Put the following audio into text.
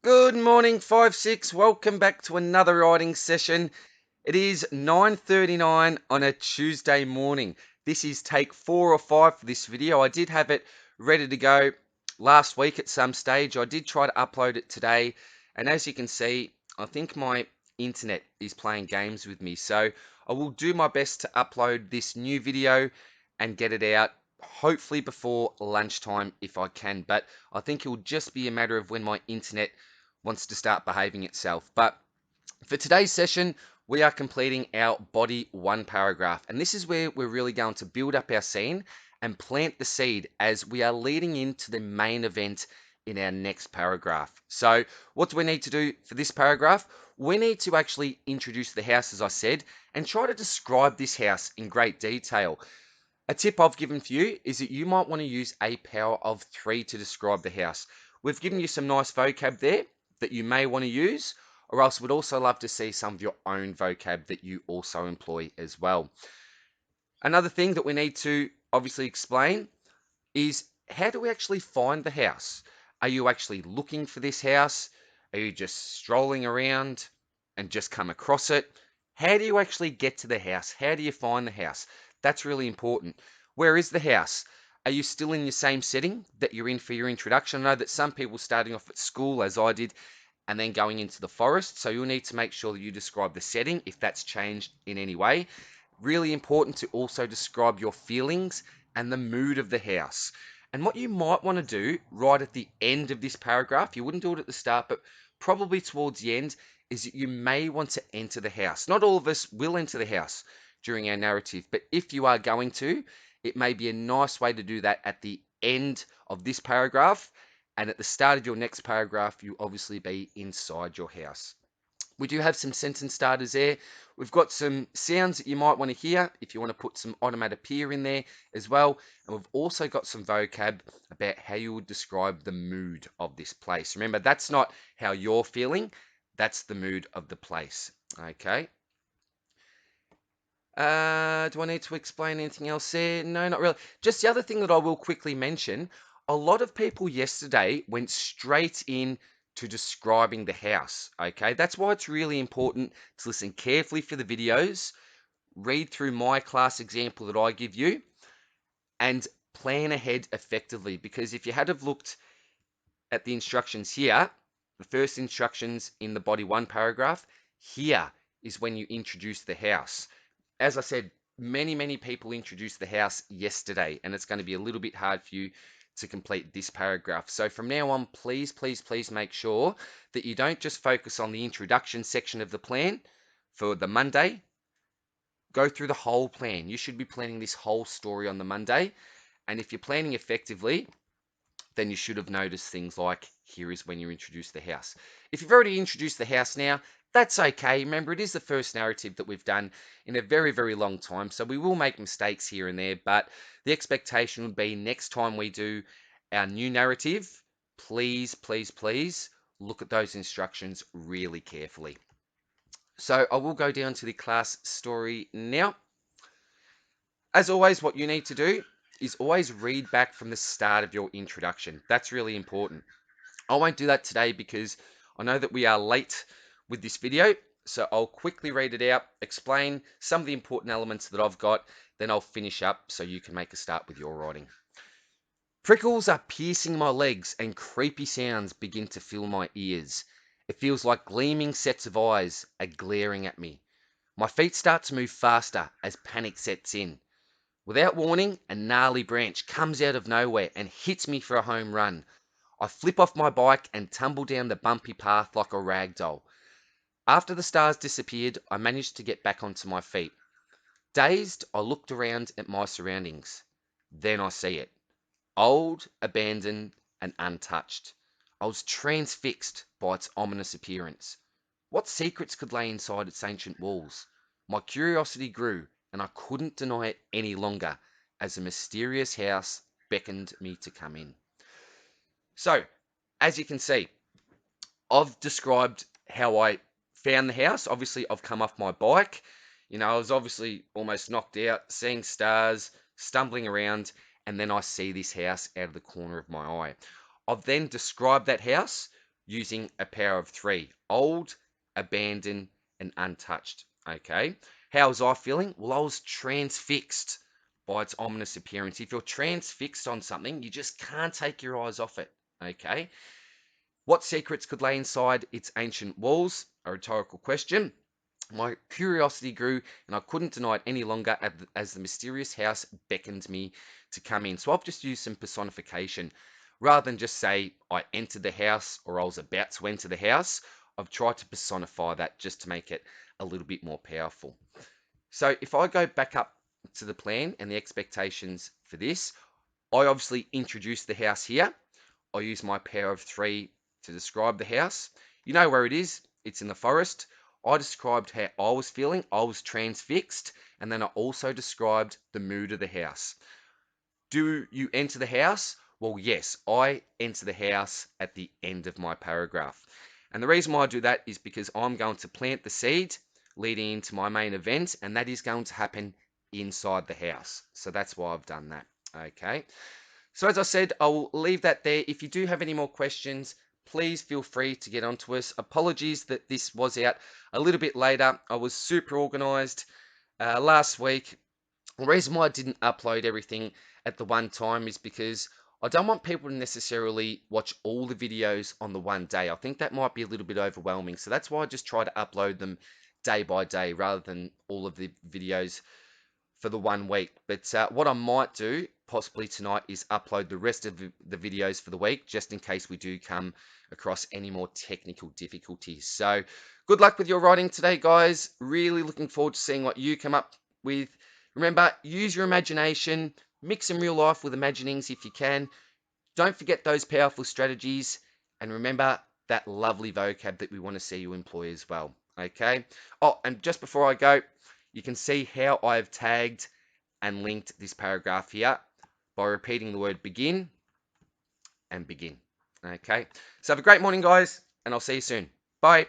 Good morning, 5-6. Welcome back to another writing session. It is 9:39 on a Tuesday morning. This is take 4 or 5 for this video. I did have it ready to go last week at some stage. I did try to upload it today, and as you can see, I think my internet is playing games with me. So I will do my best to upload this new video and get it out hopefully before lunchtime if I can. But I think it will just be a matter of when my internet wants to start behaving itself. But for today's session, we are completing our body 1 paragraph. And this is where we're really going to build up our scene and plant the seed as we are leading into the main event in our next paragraph. So what do we need to do for this paragraph? We need to actually introduce the house, as I said, and try to describe this house in great detail. A tip I've given for you is that you might want to use a power of 3 to describe the house. We've given you some nice vocab there that you may want to use, or else we'd also love to see some of your own vocab that you also employ as well. Another thing that we need to obviously explain is, how do we actually find the house? Are you actually looking for this house? Are you just strolling around and just come across it? How do you actually get to the house? How do you find the house? That's really important. Where is the house? Are you still in your same setting that you're in for your introduction? I know that some people starting off at school, as I did, and then going into the forest. So you'll need to make sure that you describe the setting if that's changed in any way. Really important to also describe your feelings and the mood of the house. And what you might want to do right at the end of this paragraph, you wouldn't do it at the start, but probably towards the end, is that you may want to enter the house. Not all of us will enter the house during our narrative, but if you are going to, it may be a nice way to do that at the end of this paragraph, and at the start of your next paragraph, you obviously be inside your house. We do have some sentence starters there. We've got some sounds that you might want to hear if you want to put some onomatopoeia in there as well. And we've also got some vocab about how you would describe the mood of this place. Remember, that's not how you're feeling, that's the mood of the place. Okay. Do I need to explain anything else there? No, not really. Just the other thing that I will quickly mention, a lot of people yesterday went straight in to describing the house. Okay, that's why it's really important to listen carefully for the videos, read through my class example that I give you, and plan ahead effectively. Because if you had have looked at the instructions here, the first instructions in the body 1 paragraph, here is when you introduce the house. As I said, many people introduced the house yesterday, and it's going to be a little bit hard for you to complete this paragraph. So from now on, please make sure that you don't just focus on the introduction section of the plan for the Monday. Go through the whole plan. You should be planning this whole story on the Monday. And if you're planning effectively, then you should have noticed things like, here is when you introduce the house. If you've already introduced the house now, that's okay. Remember, it is the first narrative that we've done in a very long time, so we will make mistakes here and there, but the expectation would be next time we do our new narrative, please look at those instructions really carefully. So I will go down to the class story now. As always, what you need to do is always read back from the start of your introduction. That's really important. I won't do that today because I know that we are late with this video, so I'll quickly read it out, explain some of the important elements that I've got, then I'll finish up so you can make a start with your writing. Prickles are piercing my legs and creepy sounds begin to fill my ears. It feels like gleaming sets of eyes are glaring at me. My feet start to move faster as panic sets in. Without warning, a gnarly branch comes out of nowhere and hits me for a home run. I flip off my bike and tumble down the bumpy path like a rag doll. After the stars disappeared, I managed to get back onto my feet. Dazed, I looked around at my surroundings. Then I see it. Old, abandoned, and untouched. I was transfixed by its ominous appearance. What secrets could lay inside its ancient walls? My curiosity grew, and I couldn't deny it any longer, as a mysterious house beckoned me to come in. So, as you can see, I've described how I found the house. Obviously, I've come off my bike. I was obviously almost knocked out, seeing stars, stumbling around, and then I see this house out of the corner of my eye. I've then described that house using a power of 3. Old, abandoned, and untouched. Okay. How was I feeling? Well, I was transfixed by its ominous appearance. If you're transfixed on something, you just can't take your eyes off it. Okay. What secrets could lay inside its ancient walls? A rhetorical question. My curiosity grew, and I couldn't deny it any longer as the mysterious house beckoned me to come in. So I've just used some personification. Rather than just say I entered the house or I was about to enter the house, I've tried to personify that just to make it a little bit more powerful. So if I go back up to the plan and the expectations for this, I obviously introduced the house here. I use my power of 3 to describe the house. You know where it is. It's in the forest. I described how I was feeling. I was transfixed. And then I also described the mood of the house. Do you enter the house? Well, yes, I enter the house at the end of my paragraph. And the reason why I do that is because I'm going to plant the seed leading into my main event, and that is going to happen inside the house. So that's why I've done that. Okay. So as I said, I will leave that there. If you do have any more questions, please feel free to get onto us. Apologies that this was out a little bit later. I was super organized last week. The reason why I didn't upload everything at the one time is because I don't want people to necessarily watch all the videos on the one day. I think that might be a little bit overwhelming. So that's why I just try to upload them day by day rather than all of the videos for the one week. But what I might do possibly tonight is upload the rest of the videos for the week, just in case we do come across any more technical difficulties. So good luck with your writing today, guys. Really looking forward to seeing what you come up with. Remember, use your imagination, mix in real life with imaginings if you can. Don't forget those powerful strategies, and remember that lovely vocab that we want to see you employ as well. Okay. Oh, and just before I go, you can see how I've tagged and linked this paragraph here by repeating the word begin and begin. Okay. So have a great morning, guys, and I'll see you soon. Bye.